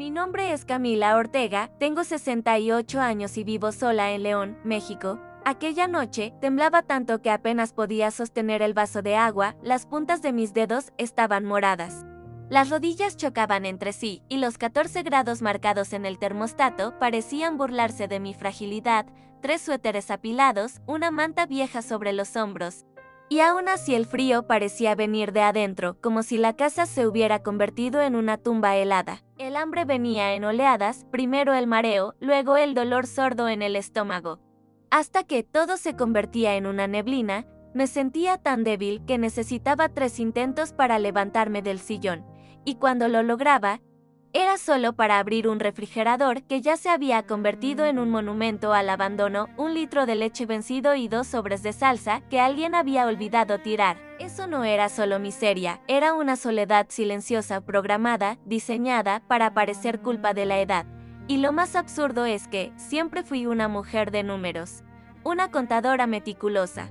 Mi nombre es Camila Ortega, tengo 68 años y vivo sola en León, México. Aquella noche, temblaba tanto que apenas podía sostener el vaso de agua, las puntas de mis dedos estaban moradas. Las rodillas chocaban entre sí, y los 14 grados marcados en el termostato parecían burlarse de mi fragilidad, 3 suéteres apilados, una manta vieja sobre los hombros. Y aún así el frío parecía venir de adentro, como si la casa se hubiera convertido en una tumba helada. El hambre venía en oleadas, primero el mareo, luego el dolor sordo en el estómago. Hasta que todo se convertía en una neblina, me sentía tan débil que necesitaba 3 intentos para levantarme del sillón. Y cuando lo lograba, era solo para abrir un refrigerador que ya se había convertido en un monumento al abandono, 1 litro de leche vencido y 2 sobres de salsa que alguien había olvidado tirar. Eso no era solo miseria, era una soledad silenciosa programada, diseñada para parecer culpa de la edad. Y lo más absurdo es que siempre fui una mujer de números, una contadora meticulosa,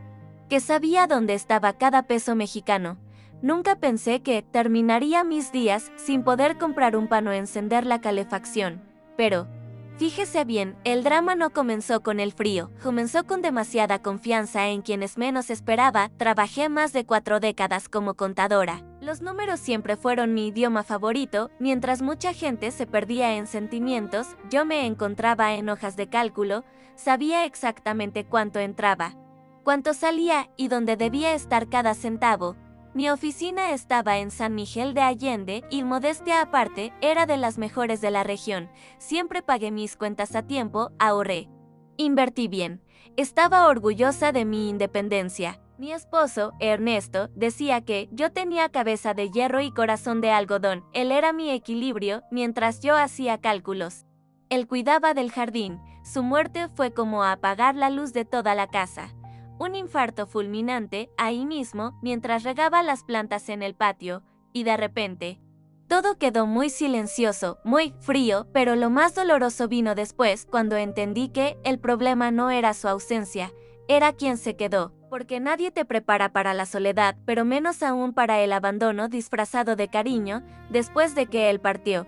que sabía dónde estaba cada peso mexicano. Nunca pensé que terminaría mis días sin poder comprar un pan o encender la calefacción. Pero, fíjese bien, el drama no comenzó con el frío, comenzó con demasiada confianza en quienes menos esperaba. Trabajé más de 4 décadas como contadora. Los números siempre fueron mi idioma favorito. Mientras mucha gente se perdía en sentimientos, yo me encontraba en hojas de cálculo, sabía exactamente cuánto entraba, cuánto salía y dónde debía estar cada centavo. Mi oficina estaba en San Miguel de Allende y, modestia aparte, era de las mejores de la región. Siempre pagué mis cuentas a tiempo, ahorré, invertí bien. Estaba orgullosa de mi independencia. Mi esposo, Ernesto, decía que yo tenía cabeza de hierro y corazón de algodón. Él era mi equilibrio mientras yo hacía cálculos. Él cuidaba del jardín. Su muerte fue como apagar la luz de toda la casa. Un infarto fulminante ahí mismo mientras regaba las plantas en el patio, y de repente, todo quedó muy silencioso, muy frío, pero lo más doloroso vino después cuando entendí que el problema no era su ausencia, era quien se quedó, porque nadie te prepara para la soledad, pero menos aún para el abandono disfrazado de cariño después de que él partió.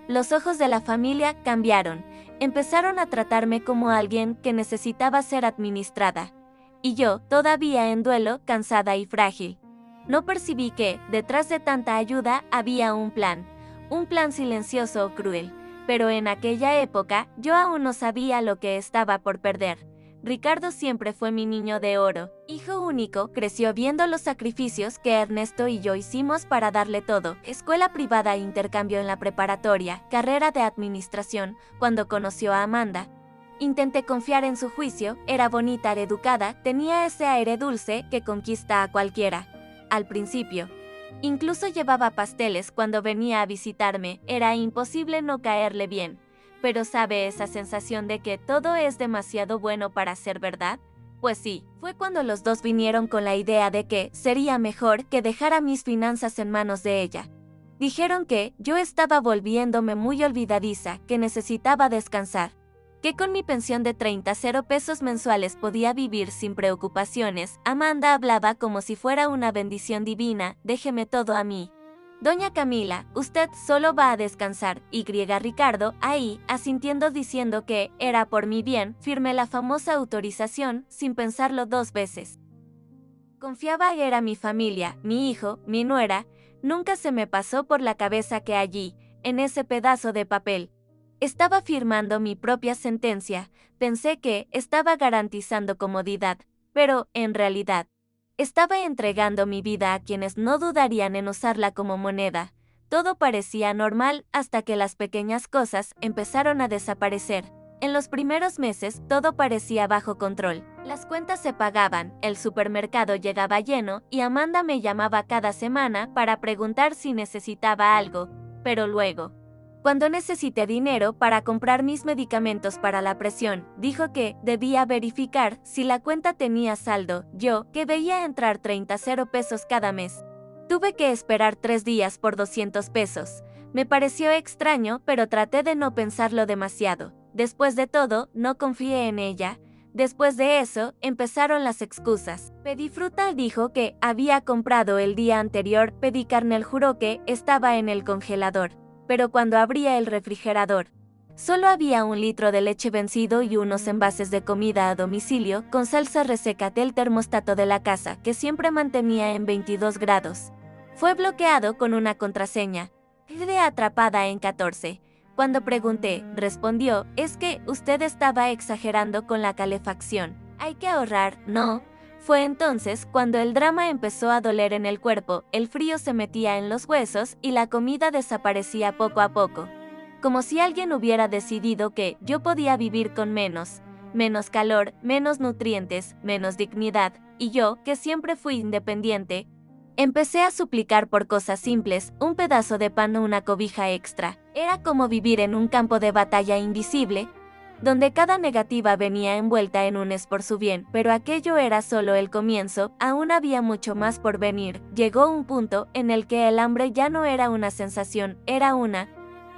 Los ojos de la familia cambiaron, empezaron a tratarme como alguien que necesitaba ser administrada. Y yo, todavía en duelo, cansada y frágil. No percibí que, detrás de tanta ayuda, había un plan silencioso o cruel. Pero en aquella época, yo aún no sabía lo que estaba por perder. Ricardo siempre fue mi niño de oro. Hijo único, creció viendo los sacrificios que Ernesto y yo hicimos para darle todo. Escuela privada e intercambio en la preparatoria, carrera de administración, cuando conoció a Amanda. Intenté confiar en su juicio, era bonita, era educada, tenía ese aire dulce que conquista a cualquiera. Al principio. Incluso llevaba pasteles cuando venía a visitarme, era imposible no caerle bien. Pero ¿sabe esa sensación de que todo es demasiado bueno para ser verdad? Pues sí, fue cuando los dos vinieron con la idea de que sería mejor que dejara mis finanzas en manos de ella. Dijeron que yo estaba volviéndome muy olvidadiza, que necesitaba descansar, que con mi pensión de 30 pesos mensuales podía vivir sin preocupaciones. Amanda hablaba como si fuera una bendición divina, déjeme todo a mí. Doña Camila, usted solo va a descansar. Y Ricardo, ahí, asintiendo diciendo que era por mi bien, firmé la famosa autorización sin pensarlo 2 veces. Confiaba que era mi familia, mi hijo, mi nuera. Nunca se me pasó por la cabeza que allí, en ese pedazo de papel, estaba firmando mi propia sentencia. Pensé que estaba garantizando comodidad, pero, en realidad, estaba entregando mi vida a quienes no dudarían en usarla como moneda. Todo parecía normal hasta que las pequeñas cosas empezaron a desaparecer. En los primeros meses todo parecía bajo control. Las cuentas se pagaban, el supermercado llegaba lleno y Amanda me llamaba cada semana para preguntar si necesitaba algo, pero luego, cuando necesité dinero para comprar mis medicamentos para la presión, dijo que debía verificar si la cuenta tenía saldo. Yo, que veía entrar 30 pesos cada mes, tuve que esperar 3 días por 200 pesos. Me pareció extraño, pero traté de no pensarlo demasiado. Después de todo, no confié en ella. Después de eso, empezaron las excusas. Pedí fruta, dijo que había comprado el día anterior. Pedí carne, juró que estaba en el congelador. pero cuando abría el refrigerador, solo había 1 litro de leche vencido y unos envases de comida a domicilio con salsa reseca del termostato de la casa, que siempre mantenía en 22 grados. Fue bloqueado con una contraseña. Quedé atrapada en 14. Cuando pregunté, respondió, es que usted estaba exagerando con la calefacción. Hay que ahorrar, ¿no? Fue entonces cuando el drama empezó a doler en el cuerpo, el frío se metía en los huesos y la comida desaparecía poco a poco. Como si alguien hubiera decidido que yo podía vivir con menos calor, menos nutrientes, menos dignidad, y yo, que siempre fui independiente, empecé a suplicar por cosas simples, un pedazo de pan o una cobija extra. Era como vivir en un campo de batalla invisible, donde cada negativa venía envuelta en un es por su bien, pero aquello era solo el comienzo, aún había mucho más por venir. Llegó un punto en el que el hambre ya no era una sensación, era una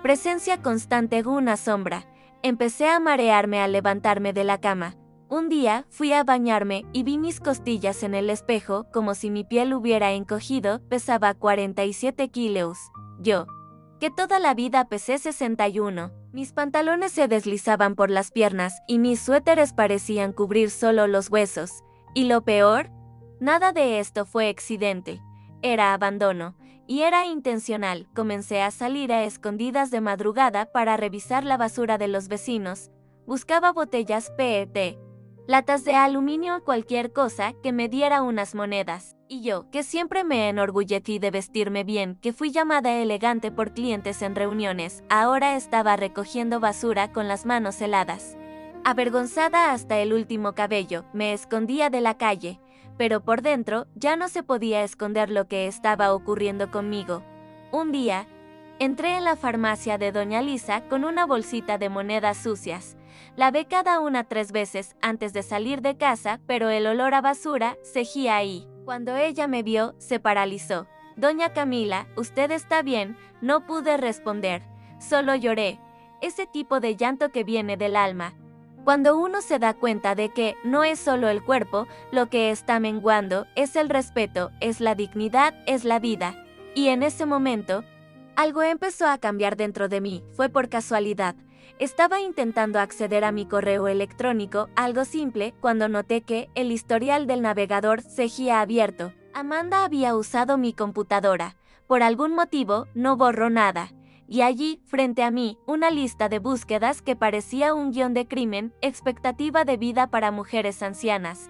presencia constante, una sombra. Empecé a marearme al levantarme de la cama. Un día fui a bañarme y vi mis costillas en el espejo, como si mi piel hubiera encogido, pesaba 47 kilos. Yo, que toda la vida pesé 61. Mis pantalones se deslizaban por las piernas y mis suéteres parecían cubrir solo los huesos. Y lo peor, nada de esto fue accidente. Era abandono. Y era intencional. Comencé a salir a escondidas de madrugada para revisar la basura de los vecinos. Buscaba botellas PET, latas de aluminio, cualquier cosa que me diera unas monedas. Y yo, que siempre me enorgullecí de vestirme bien, que fui llamada elegante por clientes en reuniones, ahora estaba recogiendo basura con las manos heladas. Avergonzada hasta el último cabello, me escondía de la calle, pero por dentro ya no se podía esconder lo que estaba ocurriendo conmigo. Un día, entré en la farmacia de Doña Lisa con una bolsita de monedas sucias. Lavé cada una 3 veces antes de salir de casa, pero el olor a basura seguía ahí. Cuando ella me vio, se paralizó. Doña Camila, ¿usted está bien? No pude responder. Solo lloré. Ese tipo de llanto que viene del alma. Cuando uno se da cuenta de que no es solo el cuerpo lo que está menguando, es el respeto, es la dignidad, es la vida. Y en ese momento, algo empezó a cambiar dentro de mí. Fue por casualidad. Estaba intentando acceder a mi correo electrónico, algo simple, cuando noté que el historial del navegador seguía abierto. Amanda había usado mi computadora. Por algún motivo, no borró nada. Y allí, frente a mí, una lista de búsquedas que parecía un guión de crimen, expectativa de vida para mujeres ancianas.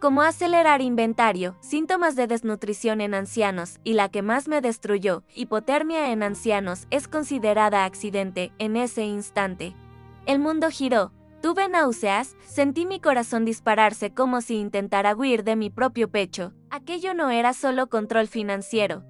Cómo acelerar inventario, síntomas de desnutrición en ancianos, y la que más me destruyó, hipotermia en ancianos, es considerada accidente. En ese instante, el mundo giró. Tuve náuseas, sentí mi corazón dispararse como si intentara huir de mi propio pecho. Aquello no era solo control financiero.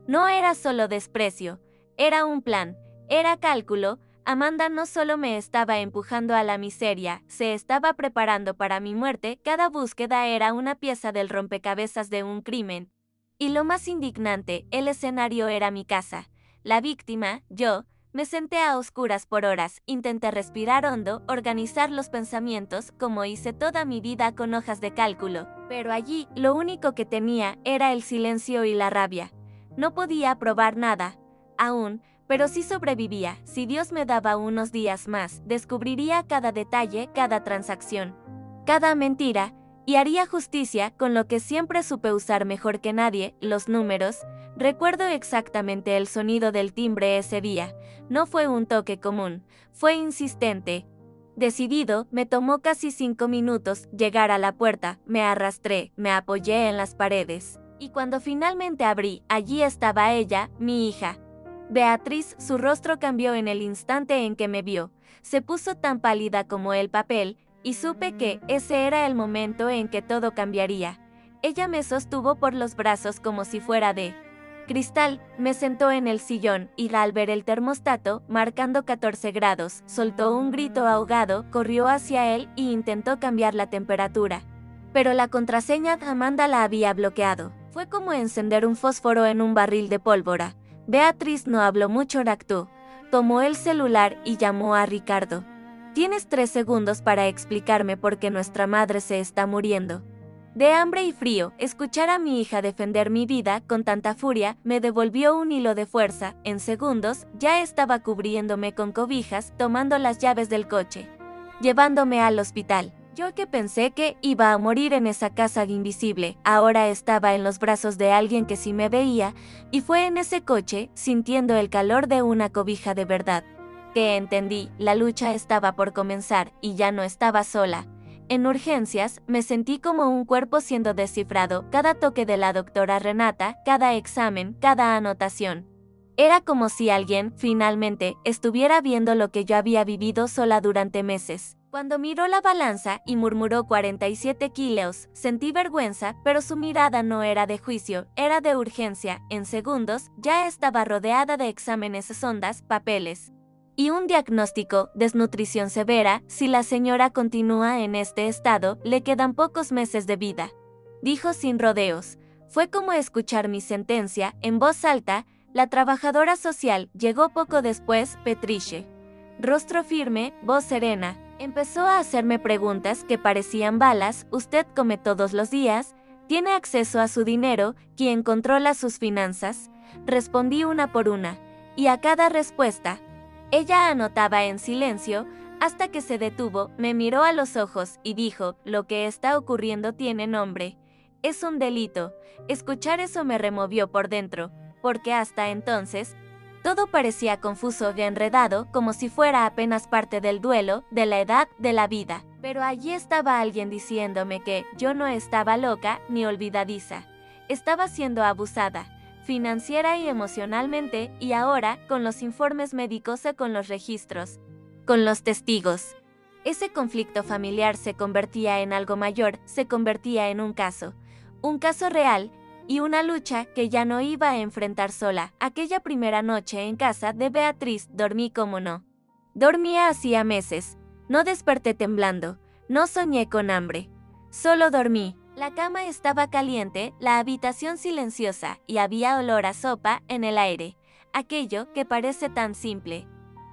No era solo desprecio. Era un plan. Era cálculo. Amanda no solo me estaba empujando a la miseria, se estaba preparando para mi muerte. Cada búsqueda era una pieza del rompecabezas de un crimen. Y lo más indignante, el escenario era mi casa. La víctima, yo, me senté a oscuras por horas, intenté respirar hondo, organizar los pensamientos, como hice toda mi vida con hojas de cálculo. Pero allí, lo único que tenía era el silencio y la rabia. No podía probar nada, aún, pero sí sobrevivía. Si Dios me daba unos días más, descubriría cada detalle, cada transacción, cada mentira, y haría justicia con lo que siempre supe usar mejor que nadie, los números. Recuerdo exactamente el sonido del timbre ese día. No fue un toque común, fue insistente. Decidido, me tomó casi 5 minutos llegar a la puerta, me arrastré, me apoyé en las paredes. Y cuando finalmente abrí, allí estaba ella, mi hija. Beatriz, su rostro cambió en el instante en que me vio. Se puso tan pálida como el papel, y supe que ese era el momento en que todo cambiaría. Ella me sostuvo por los brazos como si fuera de cristal, me sentó en el sillón, y al ver el termostato, marcando 14 grados, soltó un grito ahogado, corrió hacia él y intentó cambiar la temperatura. Pero la contraseña Amanda la había bloqueado. Fue como encender un fósforo en un barril de pólvora. Beatriz no habló mucho, actuó. Tomó el celular y llamó a Ricardo. «Tienes 3 segundos para explicarme por qué nuestra madre se está muriendo». De hambre y frío, escuchar a mi hija defender mi vida con tanta furia me devolvió un hilo de fuerza. En segundos, ya estaba cubriéndome con cobijas, tomando las llaves del coche, llevándome al hospital. Yo que pensé que iba a morir en esa casa invisible, ahora estaba en los brazos de alguien que sí me veía, y fue en ese coche, sintiendo el calor de una cobija de verdad, que entendí, la lucha estaba por comenzar, y ya no estaba sola. En urgencias, me sentí como un cuerpo siendo descifrado, cada toque de la doctora Renata, cada examen, cada anotación. Era como si alguien, finalmente, estuviera viendo lo que yo había vivido sola durante meses. Cuando miró la balanza y murmuró 47 kilos, sentí vergüenza, pero su mirada no era de juicio, era de urgencia. En segundos, ya estaba rodeada de exámenes, sondas, papeles y un diagnóstico, desnutrición severa. Si la señora continúa en este estado, le quedan pocos meses de vida, dijo sin rodeos. Fue como escuchar mi sentencia, en voz alta. La trabajadora social llegó poco después, Petriche. Rostro firme, voz serena. Empezó a hacerme preguntas que parecían balas. ¿Usted come todos los días? ¿Tiene acceso a su dinero? ¿Quién controla sus finanzas? Respondí una por una, y a cada respuesta, ella anotaba en silencio, hasta que se detuvo, me miró a los ojos y dijo, lo que está ocurriendo tiene nombre. Es un delito. Escuchar eso me removió por dentro, porque hasta entonces, todo parecía confuso y enredado, como si fuera apenas parte del duelo, de la edad, de la vida. Pero allí estaba alguien diciéndome que yo no estaba loca ni olvidadiza. Estaba siendo abusada, financiera y emocionalmente, y ahora, con los informes médicos y con los registros, con los testigos. Ese conflicto familiar se convertía en algo mayor, se convertía en un caso real, y una lucha que ya no iba a enfrentar sola. Aquella primera noche en casa de Beatriz dormí como no dormía hacía meses. No desperté temblando, no soñé con hambre, solo dormí. La cama estaba caliente, la habitación silenciosa, y había olor a sopa en el aire. Aquello que parece tan simple.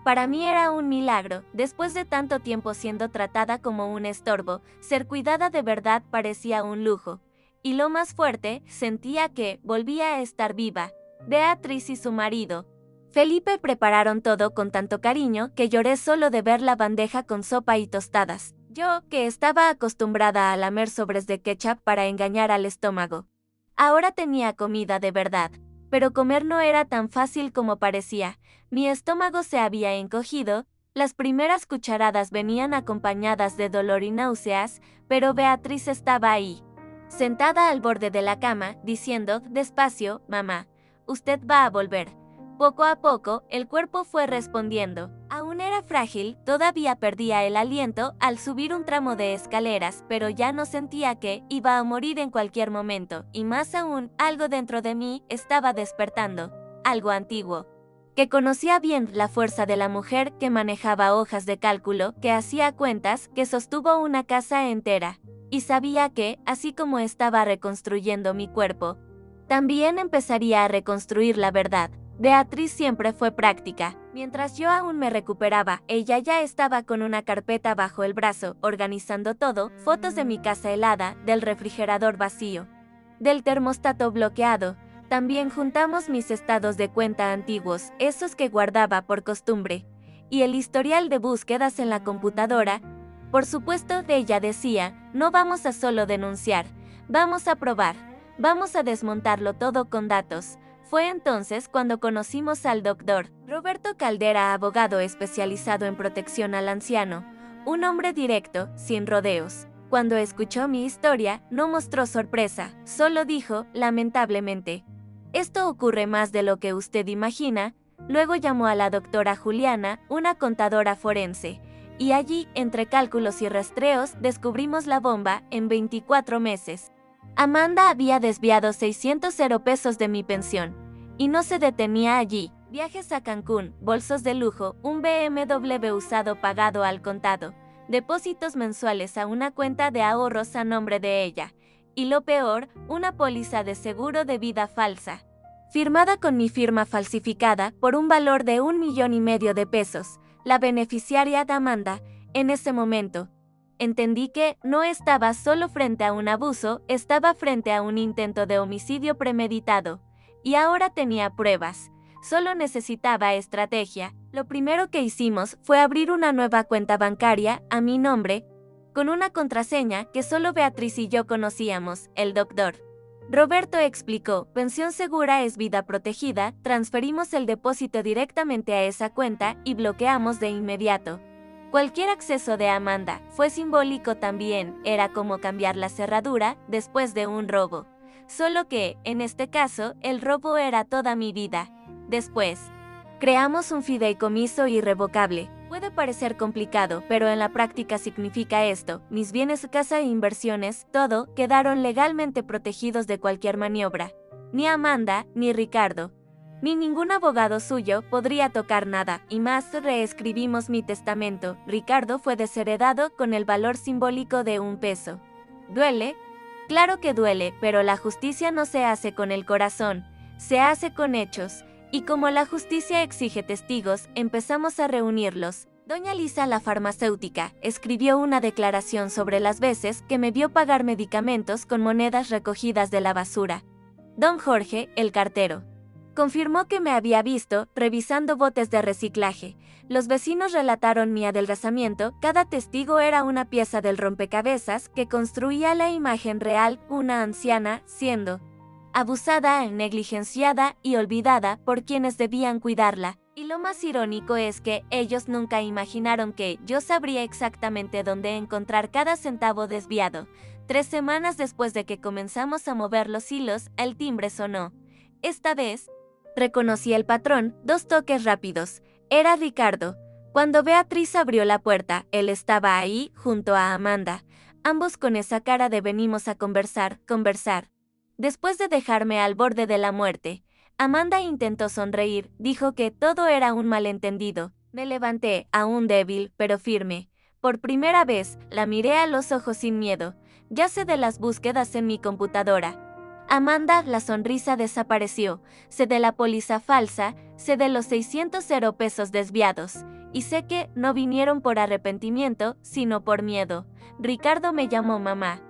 Para mí era un milagro. Después de tanto tiempo siendo tratada como un estorbo, ser cuidada de verdad parecía un lujo. Y lo más fuerte, sentía que volvía a estar viva. Beatriz y su marido, Felipe, prepararon todo con tanto cariño que lloré solo de ver la bandeja con sopa y tostadas. Yo, que estaba acostumbrada a lamer sobres de ketchup para engañar al estómago, ahora tenía comida de verdad. Pero comer no era tan fácil como parecía. Mi estómago se había encogido, las primeras cucharadas venían acompañadas de dolor y náuseas, pero Beatriz estaba ahí, sentada al borde de la cama, diciendo despacio, mamá, usted va a volver. Poco a poco, el cuerpo fue respondiendo. Aún era frágil, todavía perdía el aliento al subir un tramo de escaleras, pero ya no sentía que iba a morir en cualquier momento, y más aún, algo dentro de mí estaba despertando, algo antiguo, que conocía bien la fuerza de la mujer que manejaba hojas de cálculo, que hacía cuentas, que sostuvo una casa entera, y sabía que, así como estaba reconstruyendo mi cuerpo, también empezaría a reconstruir la verdad. Beatriz siempre fue práctica. Mientras yo aún me recuperaba, ella ya estaba con una carpeta bajo el brazo, organizando todo, fotos de mi casa helada, del refrigerador vacío, del termostato bloqueado. También juntamos mis estados de cuenta antiguos, esos que guardaba por costumbre, y el historial de búsquedas en la computadora. Por supuesto, ella decía, no vamos a solo denunciar, vamos a probar, vamos a desmontarlo todo con datos. Fue entonces cuando conocimos al doctor Roberto Caldera, abogado especializado en protección al anciano, un hombre directo, sin rodeos. Cuando escuchó mi historia, no mostró sorpresa, solo dijo, lamentablemente, esto ocurre más de lo que usted imagina. Luego llamó a la doctora Juliana, una contadora forense, y allí, entre cálculos y rastreos, descubrimos la bomba en 24 meses. Amanda había desviado 600 pesos de mi pensión, y no se detenía allí. Viajes a Cancún, bolsos de lujo, un BMW usado pagado al contado, depósitos mensuales a una cuenta de ahorros a nombre de ella, y lo peor, una póliza de seguro de vida falsa, firmada con mi firma falsificada por un valor de 1,5 millones de pesos. La beneficiaria de Amanda, en ese momento, Entendí que no estaba solo frente a un abuso, estaba frente a un intento de homicidio premeditado. Y ahora tenía pruebas. Solo necesitaba estrategia. Lo primero que hicimos fue abrir una nueva cuenta bancaria a mi nombre, con una contraseña que solo Beatriz y yo conocíamos, el doctor. Roberto explicó, pensión segura es vida protegida, transferimos el depósito directamente a esa cuenta y bloqueamos de inmediato. Cualquier acceso de Amanda fue simbólico también, era como cambiar la cerradura después de un robo. Solo que, en este caso, el robo era toda mi vida. Después, creamos un fideicomiso irrevocable. Puede parecer complicado, pero en la práctica significa esto: mis bienes, casa e inversiones, todo, quedaron legalmente protegidos de cualquier maniobra. Ni Amanda, ni Ricardo, ni ningún abogado suyo podría tocar nada, y más reescribimos mi testamento. Ricardo fue desheredado con el valor simbólico de $1. ¿Duele? Claro que duele, pero la justicia no se hace con el corazón, se hace con hechos. Y como la justicia exige testigos, empezamos a reunirlos. Doña Lisa, la farmacéutica, escribió una declaración sobre las veces que me vio pagar medicamentos con monedas recogidas de la basura. Don Jorge, el cartero, confirmó que me había visto revisando botes de reciclaje. Los vecinos relataron mi adelgazamiento, cada testigo era una pieza del rompecabezas que construía la imagen real, una anciana siendo abusada, negligenciada y olvidada por quienes debían cuidarla. Y lo más irónico es que ellos nunca imaginaron que yo sabría exactamente dónde encontrar cada centavo desviado. 3 semanas después de que comenzamos a mover los hilos, el timbre sonó. Esta vez, reconocí el patrón, 2 toques rápidos. Era Ricardo. Cuando Beatriz abrió la puerta, él estaba ahí, junto a Amanda. Ambos con esa cara de venimos a conversar. Después de dejarme al borde de la muerte, Amanda intentó sonreír, dijo que todo era un malentendido. Me levanté, aún débil, pero firme. Por primera vez, la miré a los ojos sin miedo. Ya sé de las búsquedas en mi computadora. Amanda, la sonrisa desapareció. Sé de la póliza falsa, sé de los 600 pesos desviados. Y sé que no vinieron por arrepentimiento, sino por miedo. Ricardo me llamó mamá,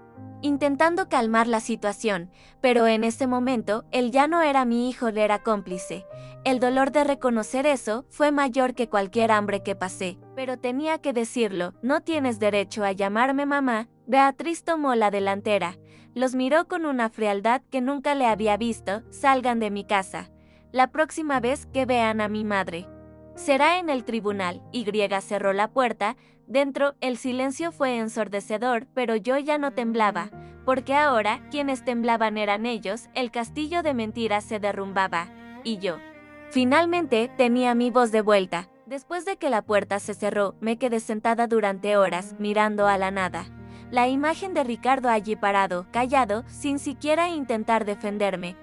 intentando calmar la situación, pero en ese momento, él ya no era mi hijo, él era cómplice. El dolor de reconocer eso fue mayor que cualquier hambre que pasé, pero tenía que decirlo, no tienes derecho a llamarme mamá. Beatriz tomó la delantera, los miró con una frialdad que nunca le había visto. Salgan de mi casa. La próxima vez que vean a mi madre, será en el tribunal. Y cerró la puerta. Dentro, el silencio fue ensordecedor, pero yo ya no temblaba, porque ahora quienes temblaban eran ellos. El castillo de mentiras se derrumbaba, y yo finalmente tenía mi voz de vuelta. Después de que la puerta se cerró, me quedé sentada durante horas, mirando a la nada. La imagen de Ricardo allí parado, callado, sin siquiera intentar defenderme,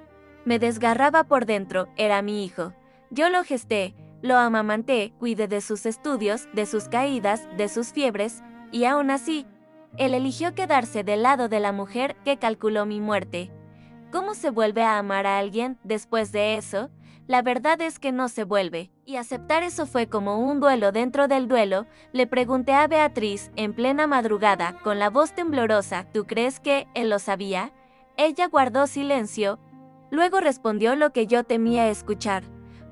me desgarraba por dentro. Era mi hijo. Yo lo gesté, lo amamanté, cuidé de sus estudios, de sus caídas, de sus fiebres, y aún así, él eligió quedarse del lado de la mujer que calculó mi muerte. ¿Cómo se vuelve a amar a alguien después de eso? La verdad es que no se vuelve, y aceptar eso fue como un duelo dentro del duelo. Le pregunté a Beatriz, en plena madrugada, con la voz temblorosa, ¿tú crees que él lo sabía? Ella guardó silencio, luego respondió lo que yo temía escuchar.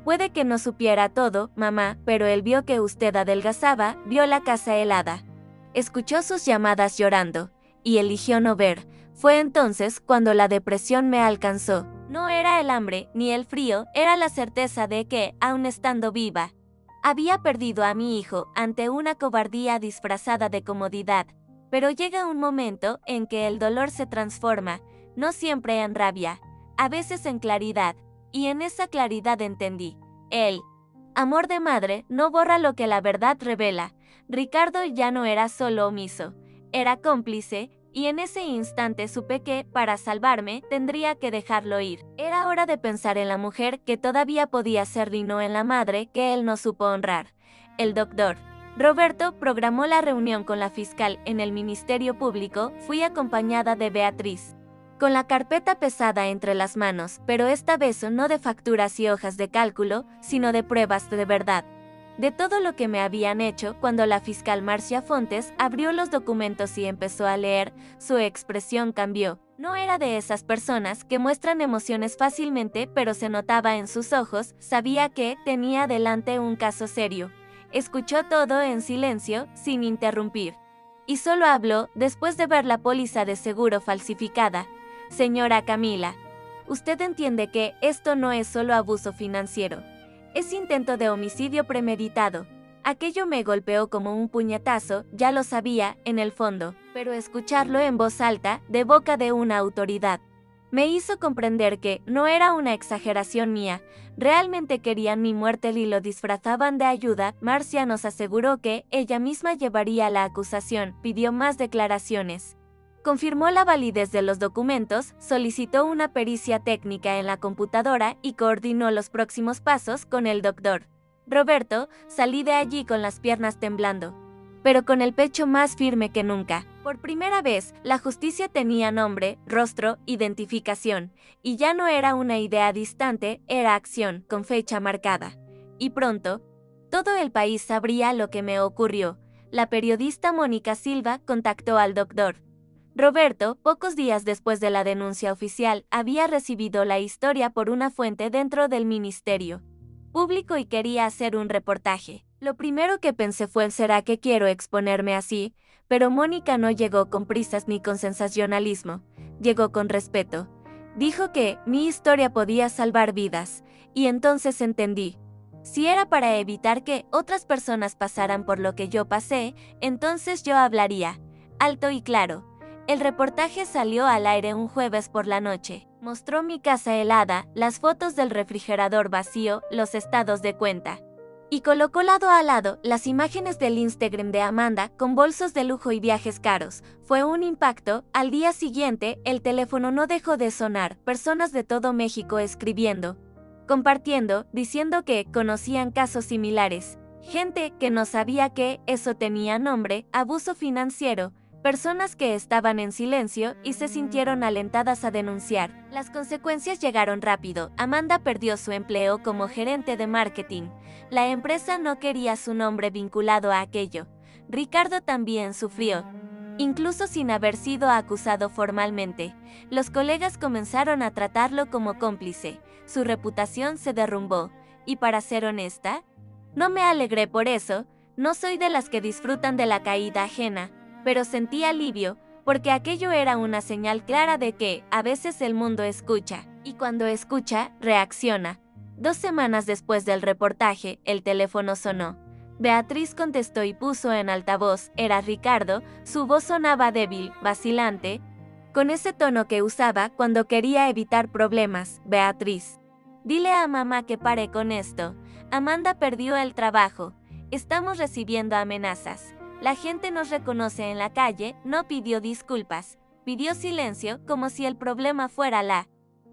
Puede que no supiera todo, mamá, pero él vio que usted adelgazaba, vio la casa helada. Escuchó sus llamadas llorando, y eligió no ver. Fue entonces cuando la depresión me alcanzó. No era el hambre, ni el frío, era la certeza de que, aun estando viva, había perdido a mi hijo ante una cobardía disfrazada de comodidad. Pero llega un momento en que el dolor se transforma, no siempre en rabia, a veces en claridad. Y en esa claridad entendí. El amor de madre no borra lo que la verdad revela. Ricardo ya no era solo omiso, era cómplice, y en ese instante supe que, para salvarme, tendría que dejarlo ir. Era hora de pensar en la mujer que todavía podía ser y no en la madre que él no supo honrar. El doctor Roberto programó la reunión con la fiscal en el Ministerio Público. Fui acompañada de Beatriz, con la carpeta pesada entre las manos, pero esta vez no de facturas y hojas de cálculo, sino de pruebas de verdad. de todo lo que me habían hecho cuando la fiscal Marcia Fontes abrió los documentos y empezó a leer. Su expresión cambió. No era de esas personas que muestran emociones fácilmente, pero se notaba en sus ojos, sabía que tenía delante un caso serio. Escuchó todo en silencio, sin interrumpir. Y solo habló después de ver la póliza de seguro falsificada. Señora Camila, usted entiende que esto no es solo abuso financiero. Es intento de homicidio premeditado. Aquello me golpeó como un puñetazo, ya lo sabía, en el fondo, pero escucharlo en voz alta, de boca de una autoridad, me hizo comprender que no era una exageración mía, realmente querían mi muerte y lo disfrazaban de ayuda. Marcia nos aseguró que ella misma llevaría la acusación, pidió más declaraciones. Confirmó la validez de los documentos, solicitó una pericia técnica en la computadora y coordinó los próximos pasos con el doctor Roberto. Salí de allí con las piernas temblando, pero con el pecho más firme que nunca. Por primera vez, la justicia tenía nombre, rostro, identificación, y ya no era una idea distante, era acción, con fecha marcada. Y pronto, todo el país sabría lo que me ocurrió. La periodista Mónica Silva contactó al doctor Roberto. Pocos días después de la denuncia oficial, había recibido la historia por una fuente dentro del Ministerio Público y quería hacer un reportaje. Lo primero que pensé fue: ¿será que quiero exponerme así? Pero Mónica no llegó con prisas ni con sensacionalismo, llegó con respeto. Dijo que mi historia podía salvar vidas, y entonces entendí. Si era para evitar que otras personas pasaran por lo que yo pasé, entonces yo hablaría, alto y claro. El reportaje salió al aire un jueves por la noche. Mostró mi casa helada, las fotos del refrigerador vacío, los estados de cuenta. Y colocó lado a lado las imágenes del Instagram de Amanda con bolsos de lujo y viajes caros. Fue un impacto. Al día siguiente, el teléfono no dejó de sonar, personas de todo México escribiendo, compartiendo, diciendo que conocían casos similares. Gente que no sabía que eso tenía nombre, abuso financiero. Personas que estaban en silencio y se sintieron alentadas a denunciar. Las consecuencias llegaron rápido. Amanda perdió su empleo como gerente de marketing. La empresa no quería su nombre vinculado a aquello. Ricardo también sufrió, incluso sin haber sido acusado formalmente. Los colegas comenzaron a tratarlo como cómplice. Su reputación se derrumbó. Y para ser honesta, no me alegré por eso. No soy de las que disfrutan de la caída ajena, pero sentí alivio, porque aquello era una señal clara de que, a veces el mundo escucha, y cuando escucha, reacciona. 2 semanas después del reportaje, el teléfono sonó. Beatriz contestó y puso en altavoz, era Ricardo. Su voz sonaba débil, vacilante, con ese tono que usaba cuando quería evitar problemas. Beatriz, dile a mamá que pare con esto. Amanda perdió el trabajo. Estamos recibiendo amenazas. La gente nos reconoce en la calle. No pidió disculpas, pidió silencio, como si el problema fuera la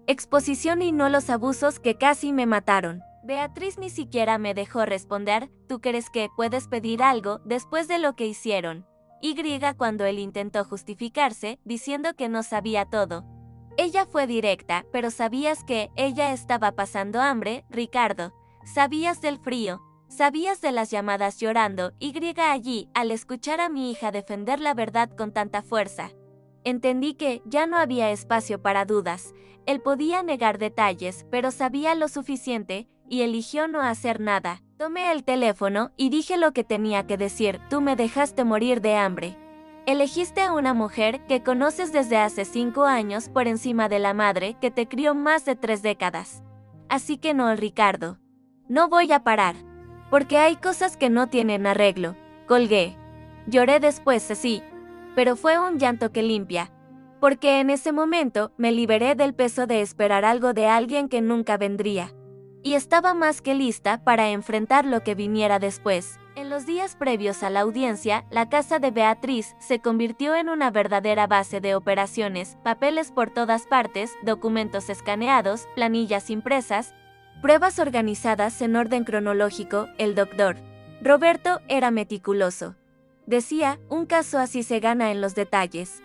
exposición y no los abusos que casi me mataron. Beatriz ni siquiera me dejó responder. ¿Tú crees que puedes pedir algo después de lo que hicieron? Y cuando él intentó justificarse, diciendo que no sabía todo. Ella fue directa, pero ¿sabías que ella estaba pasando hambre, Ricardo? ¿Sabías del frío? ¿Sabías de las llamadas llorando? Y allí, al escuchar a mi hija defender la verdad con tanta fuerza, entendí que ya no había espacio para dudas. Él podía negar detalles, pero sabía lo suficiente, y eligió no hacer nada. Tomé el teléfono y dije lo que tenía que decir. Tú me dejaste morir de hambre. Elegiste a una mujer que conoces desde hace 5 años por encima de la madre que te crió más de 3 décadas. Así que no, Ricardo. No voy a parar. Porque hay cosas que no tienen arreglo. Colgué. Lloré después, sí, pero fue un llanto que limpia. Porque en ese momento me liberé del peso de esperar algo de alguien que nunca vendría. Y estaba más que lista para enfrentar lo que viniera después. En los días previos a la audiencia, la casa de Beatriz se convirtió en una verdadera base de operaciones, papeles por todas partes, documentos escaneados, planillas impresas, pruebas organizadas en orden cronológico. El doctor Roberto era meticuloso. Decía, un caso así se gana en los detalles.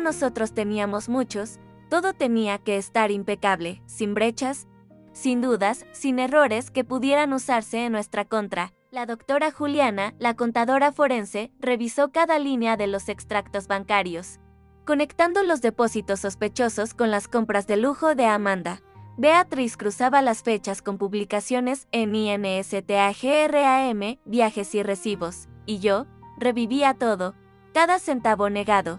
Nosotros teníamos muchos, todo tenía que estar impecable, sin brechas, sin dudas, sin errores que pudieran usarse en nuestra contra. La doctora Juliana, la contadora forense, revisó cada línea de los extractos bancarios, conectando los depósitos sospechosos con las compras de lujo de Amanda. Beatriz cruzaba las fechas con publicaciones en INSTAGRAM, viajes y recibos, y yo revivía todo, cada centavo negado,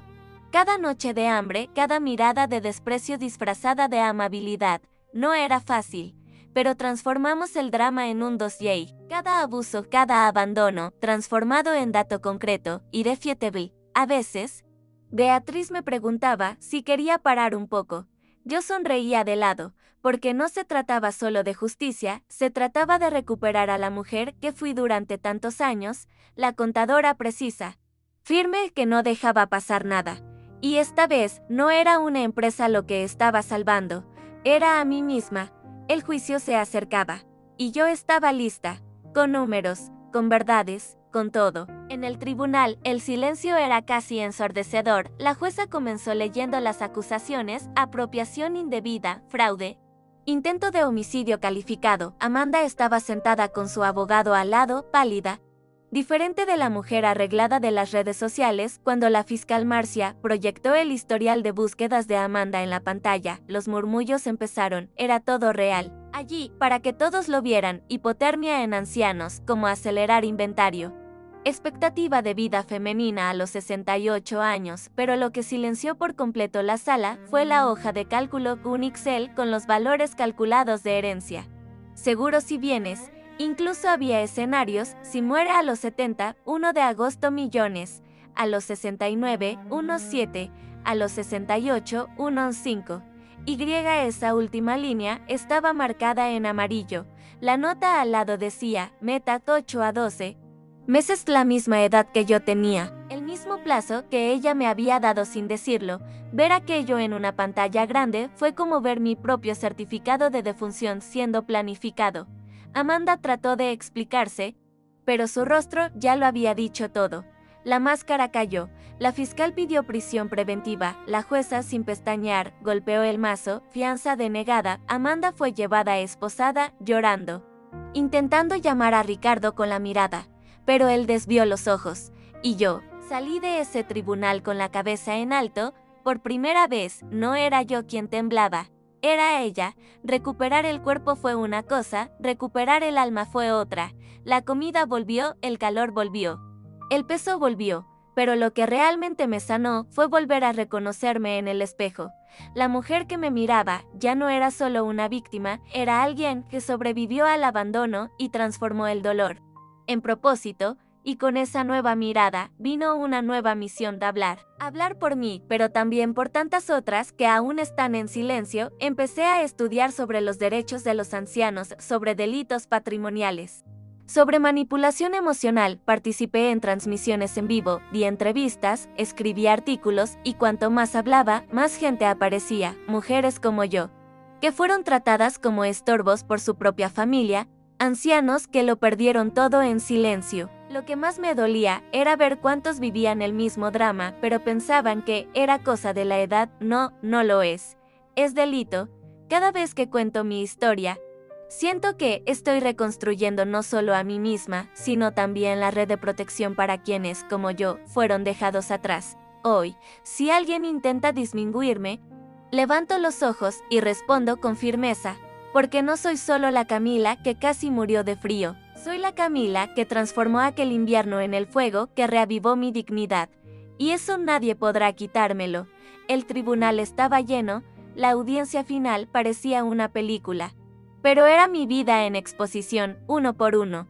cada noche de hambre, cada mirada de desprecio disfrazada de amabilidad. No era fácil, pero transformamos el drama en un dossier, cada abuso, cada abandono, transformado en dato concreto, irrefutable. A veces, Beatriz me preguntaba si quería parar un poco. Yo sonreía de lado, porque no se trataba solo de justicia, se trataba de recuperar a la mujer que fui durante tantos años, la contadora precisa, firme, que no dejaba pasar nada. Y esta vez no era una empresa lo que estaba salvando, era a mí misma. El juicio se acercaba, y yo estaba lista, con números, con verdades, con todo. En el tribunal, el silencio era casi ensordecedor. La jueza comenzó leyendo las acusaciones: apropiación indebida, fraude, intento de homicidio calificado. Amanda estaba sentada con su abogado al lado, pálida, diferente de la mujer arreglada de las redes sociales. Cuando la fiscal Marcia proyectó el historial de búsquedas de Amanda en la pantalla, los murmullos empezaron. Era todo real. Allí, para que todos lo vieran: hipotermia en ancianos, como acelerar inventario, expectativa de vida femenina a los 68 años, pero lo que silenció por completo la sala fue la hoja de cálculo, un Excel con los valores calculados de herencia, seguros y bienes. Incluso había escenarios: si muere a los 70, 1 de agosto millones, a los 69, unos 7, a los 68, unos 5. Esa última línea estaba marcada en amarillo. La nota al lado decía, meta 8 a 12 meses, la misma edad que yo tenía, el mismo plazo que ella me había dado sin decirlo. Ver aquello en una pantalla grande fue como ver mi propio certificado de defunción siendo planificado. Amanda trató de explicarse, pero su rostro ya lo había dicho todo. La máscara cayó. La fiscal pidió prisión preventiva. La jueza, sin pestañear, golpeó el mazo. Fianza denegada. Amanda fue llevada esposada, llorando, intentando llamar a Ricardo con la mirada, pero él desvió los ojos. Y yo salí de ese tribunal con la cabeza en alto. Por primera vez, no era yo quien temblaba, era ella. Recuperar el cuerpo fue una cosa, recuperar el alma fue otra. La comida volvió, el calor volvió, el peso volvió, pero lo que realmente me sanó fue volver a reconocerme en el espejo. La mujer que me miraba ya no era solo una víctima, era alguien que sobrevivió al abandono y transformó el dolor en propósito. Y con esa nueva mirada vino una nueva misión de hablar. Hablar por mí, pero también por tantas otras que aún están en silencio. Empecé a estudiar sobre los derechos de los ancianos, sobre delitos patrimoniales, sobre manipulación emocional. Participé en transmisiones en vivo, di entrevistas, escribí artículos, y cuanto más hablaba, más gente aparecía, mujeres como yo, que fueron tratadas como estorbos por su propia familia, ancianos que lo perdieron todo en silencio. Lo que más me dolía era ver cuántos vivían el mismo drama, pero pensaban que era cosa de la edad. No, no lo es. Es delito. Cada vez que cuento mi historia, siento que estoy reconstruyendo no solo a mí misma, sino también la red de protección para quienes, como yo, fueron dejados atrás. Hoy, si alguien intenta disminuirme, levanto los ojos y respondo con firmeza, porque no soy solo la Camila que casi murió de frío. Soy la Camila que transformó aquel invierno en el fuego que reavivó mi dignidad. Y eso nadie podrá quitármelo. El tribunal estaba lleno, la audiencia final parecía una película. Pero era mi vida en exposición, uno por uno.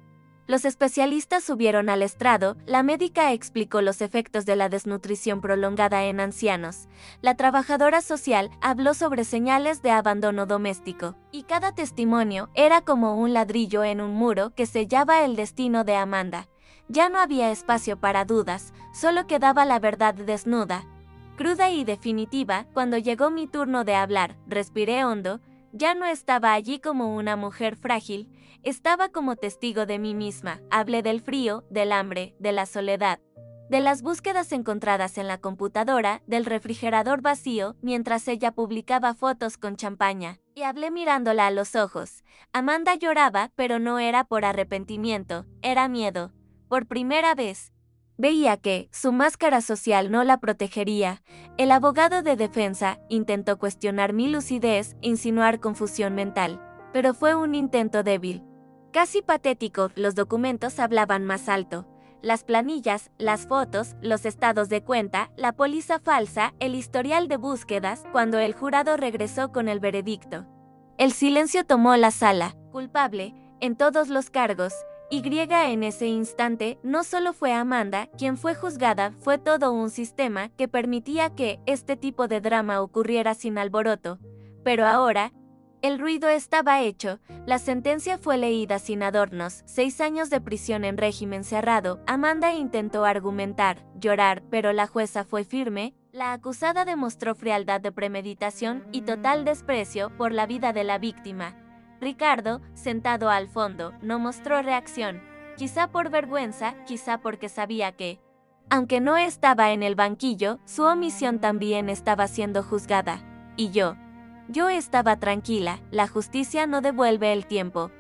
Los especialistas subieron al estrado, la médica explicó los efectos de la desnutrición prolongada en ancianos, la trabajadora social habló sobre señales de abandono doméstico, y cada testimonio era como un ladrillo en un muro que sellaba el destino de Amanda. Ya no había espacio para dudas, solo quedaba la verdad desnuda, cruda y definitiva. Cuando llegó mi turno de hablar, respiré hondo. Ya no estaba allí como una mujer frágil, estaba como testigo de mí misma. Hablé del frío, del hambre, de la soledad, de las búsquedas encontradas en la computadora, del refrigerador vacío mientras ella publicaba fotos con champaña. Y hablé mirándola a los ojos. Amanda lloraba, pero no era por arrepentimiento, era miedo. Por primera vez, veía que su máscara social no la protegería. El abogado de defensa intentó cuestionar mi lucidez, insinuar confusión mental, pero fue un intento débil. Casi patético, los documentos hablaban más alto. Las planillas, las fotos, los estados de cuenta, la póliza falsa, el historial de búsquedas, cuando el jurado regresó con el veredicto. El silencio tomó la sala, culpable, en todos los cargos. Y en ese instante no solo fue Amanda quien fue juzgada, fue todo un sistema que permitía que este tipo de drama ocurriera sin alboroto. Pero ahora, el ruido estaba hecho, la sentencia fue leída sin adornos, 6 años de prisión en régimen cerrado. Amanda intentó argumentar, llorar, pero la jueza fue firme. La acusada demostró frialdad de premeditación y total desprecio por la vida de la víctima. Ricardo, sentado al fondo, no mostró reacción, quizá por vergüenza, quizá porque sabía que, aunque no estaba en el banquillo, su omisión también estaba siendo juzgada. Y yo estaba tranquila, la justicia no devuelve el tiempo,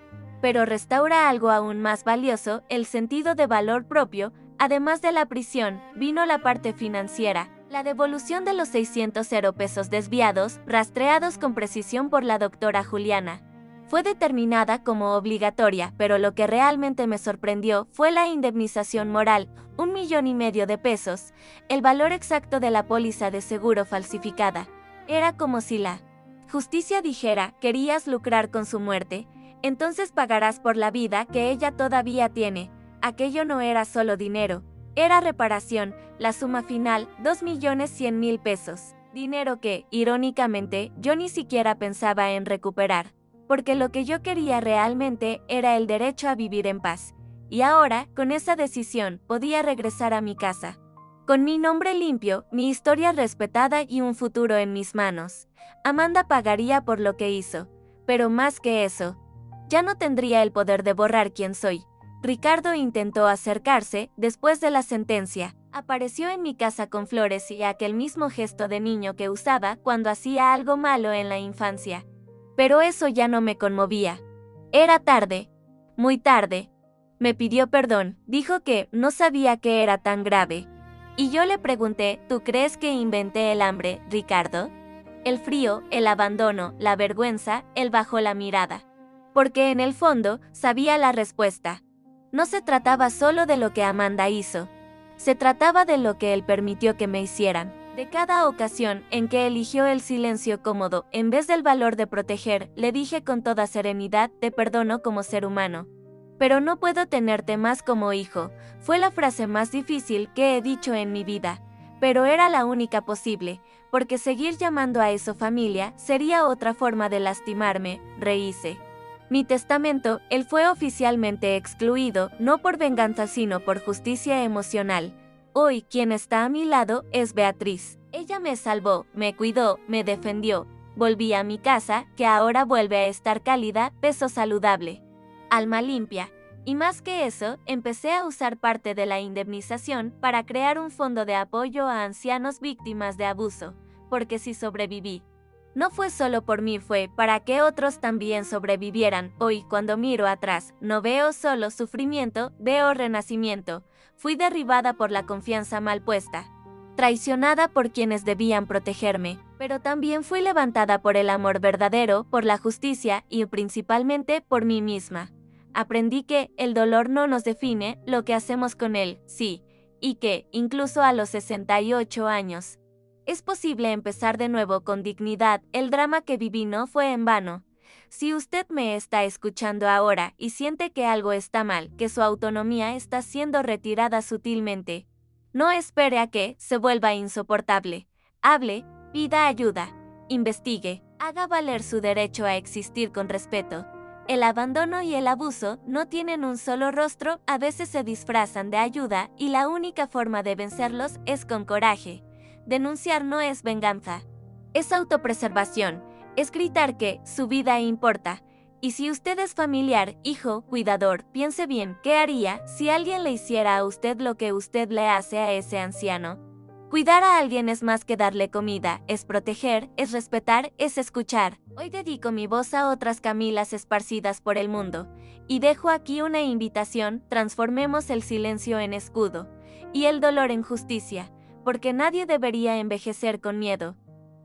pero restaura algo aún más valioso, el sentido de valor propio. Además de la prisión, vino la parte financiera, la devolución de los 600 pesos desviados, rastreados con precisión por la doctora Juliana. Fue determinada como obligatoria, pero lo que realmente me sorprendió fue la indemnización moral, 1,5 millones de pesos, el valor exacto de la póliza de seguro falsificada. Era como si la justicia dijera, ¿querías lucrar con su muerte? Entonces pagarás por la vida que ella todavía tiene. Aquello no era solo dinero, era reparación, la suma final, 2,100,000 pesos. Dinero que, irónicamente, yo ni siquiera pensaba en recuperar. Porque lo que yo quería realmente era el derecho a vivir en paz. Y ahora, con esa decisión, podía regresar a mi casa. Con mi nombre limpio, mi historia respetada y un futuro en mis manos. Amanda pagaría por lo que hizo. Pero más que eso, ya no tendría el poder de borrar quién soy. Ricardo intentó acercarse después de la sentencia. Apareció en mi casa con flores y aquel mismo gesto de niño que usaba cuando hacía algo malo en la infancia. Pero eso ya no me conmovía. Era tarde, muy tarde. Me pidió perdón, dijo que no sabía que era tan grave. Y yo le pregunté, ¿tú crees que inventé el hambre, Ricardo? El frío, el abandono, la vergüenza, él bajó la mirada. Porque en el fondo, sabía la respuesta. No se trataba solo de lo que Amanda hizo. Se trataba de lo que él permitió que me hicieran. De cada ocasión en que eligió el silencio cómodo, en vez del valor de proteger, le dije con toda serenidad, te perdono como ser humano. Pero no puedo tenerte más como hijo. Fue la frase más difícil que he dicho en mi vida. Pero era la única posible, porque seguir llamando a eso familia sería otra forma de lastimarme, reíse. Mi testamento, él fue oficialmente excluido, no por venganza sino por justicia emocional. Hoy quien está a mi lado es Beatriz. Ella me salvó, me cuidó, me defendió. Volví a mi casa, que ahora vuelve a estar cálida, peso saludable, alma limpia. Y más que eso, empecé a usar parte de la indemnización para crear un fondo de apoyo a ancianos víctimas de abuso, porque si sobreviví, no fue solo por mí, fue para que otros también sobrevivieran. Hoy, cuando miro atrás, no veo solo sufrimiento, veo renacimiento. Fui derribada por la confianza mal puesta, traicionada por quienes debían protegerme, pero también fui levantada por el amor verdadero, por la justicia y principalmente por mí misma. Aprendí que el dolor no nos define, lo que hacemos con él, sí, y que, incluso a los 68 años, es posible empezar de nuevo con dignidad. El drama que viví no fue en vano. Si usted me está escuchando ahora y siente que algo está mal, que su autonomía está siendo retirada sutilmente, no espere a que se vuelva insoportable. Hable, pida ayuda, investigue, haga valer su derecho a existir con respeto. El abandono y el abuso no tienen un solo rostro, a veces se disfrazan de ayuda y la única forma de vencerlos es con coraje. Denunciar no es venganza, es autopreservación, es gritar que su vida importa, Y si usted es familiar, hijo, cuidador, piense bien, ¿qué haría si alguien le hiciera a usted lo que usted le hace a ese anciano? Cuidar a alguien es más que darle comida, es proteger, es respetar, es escuchar. Hoy dedico mi voz a otras Camilas esparcidas por el mundo. Y dejo aquí una invitación: transformemos el silencio en escudo y el dolor en justicia, porque nadie debería envejecer con miedo.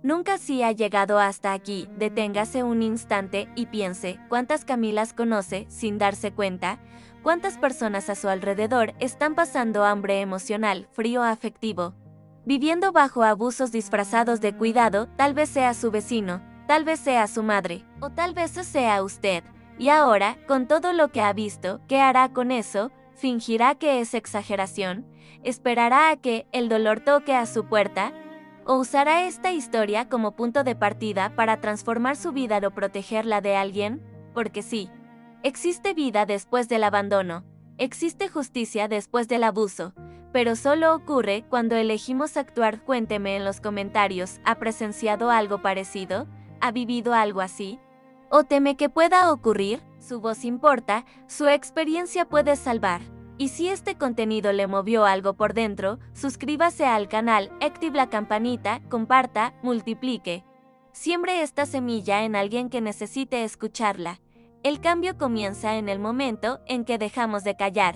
Nunca si ha llegado hasta aquí, deténgase un instante y piense cuántas Camilas conoce sin darse cuenta, cuántas personas a su alrededor están pasando hambre emocional, frío afectivo, viviendo bajo abusos disfrazados de cuidado. Tal vez sea su vecino, tal vez sea su madre, o tal vez sea usted. Y ahora, con todo lo que ha visto, ¿qué hará con eso? ¿Fingirá que es exageración? ¿Esperará a que el dolor toque a su puerta? ¿O usará esta historia como punto de partida para transformar su vida o protegerla de alguien? Porque sí, existe vida después del abandono, existe justicia después del abuso, pero solo ocurre cuando elegimos actuar. Cuénteme en los comentarios, ¿ha presenciado algo parecido? ¿Ha vivido algo así? ¿O teme que pueda ocurrir? Su voz importa, su experiencia puede salvar. Y si este contenido le movió algo por dentro, suscríbase al canal, active la campanita, comparta, multiplique. Siembre esta semilla en alguien que necesite escucharla. El cambio comienza en el momento en que dejamos de callar.